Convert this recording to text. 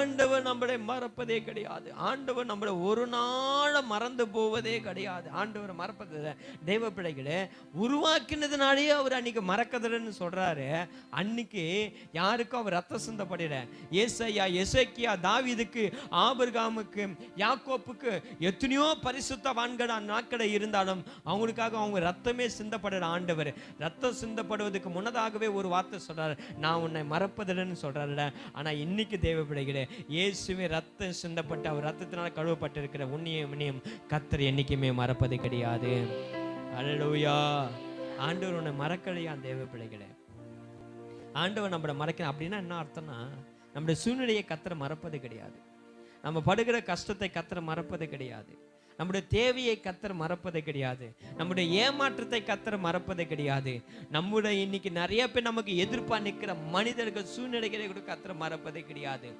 ஆண்டவர் நம்மளை மறப்பதே கிடையாது. ஆண்டவர் நம்மளை ஒரு நாள் மறந்து போவதே கிடையாது. ஆண்டவர் மறப்பது தெய்வ பிள்ளைகளே, உருவாக்கினதுனாலேயே அவர் அன்னைக்கு மறக்கதில்லைன்னு சொல்றாரு. அன்னைக்கு யாருக்கும் அவர் ரத்த சிந்தப்படல. ஏசாயா, எசேக்கியா, தாவீதுக்கு, ஆபிரகாமுக்கு, யாக்கோப்புக்கு எத்தனையோ பரிசுத்தவான்கள் நாட்களை இருந்தாலும் அவங்களுக்காக அவங்க ரத்தமே சிந்தப்படல. ஆண்டவர் ரத்தம் சிந்தப்படுவதற்கு முன்னதாகவே ஒரு வார்த்தை சொல்றாரு, நான் உன்னை மறப்பதில்லைன்னு சொல்றாருல. ஆனா இன்னைக்கு தேவ பிள்ளைகளே, இயேசுவே ரத்தம் சிந்தப்பட்டு அவர் ரத்தத்தினால் கழுவப்பட்டு இருக்கிற உன்னையும் கர்த்தர் என்னைக்குமே மறப்பது கிடையாது. அல்லேலூயா. ஆண்டவர் உன்னை மறக்கலையா தேவ பிள்ளைகளே? ஆண்டவர் நம்மளை மறக்க அப்படின்னா என்ன அர்த்தம்னா, நம்முடைய சூழ்நிலையை கர்த்தர் மறப்பது கிடையாது. நம்ம படுகிற கஷ்டத்தை கர்த்தர் மறப்பது கிடையாது. நம்முடைய தேவையை கர்த்தர் மறப்பது கிடையாது. நம்முடைய ஏமாற்றத்தை கர்த்தர் மறப்பது கிடையாது. நம்முடைய இன்னைக்கு நிறைய பேர் நமக்கு எதிர்ப்பா நிற்கிற மனிதர்கள், சூழ்நிலைகளை கூட கர்த்தர் மறப்பது கிடையாது.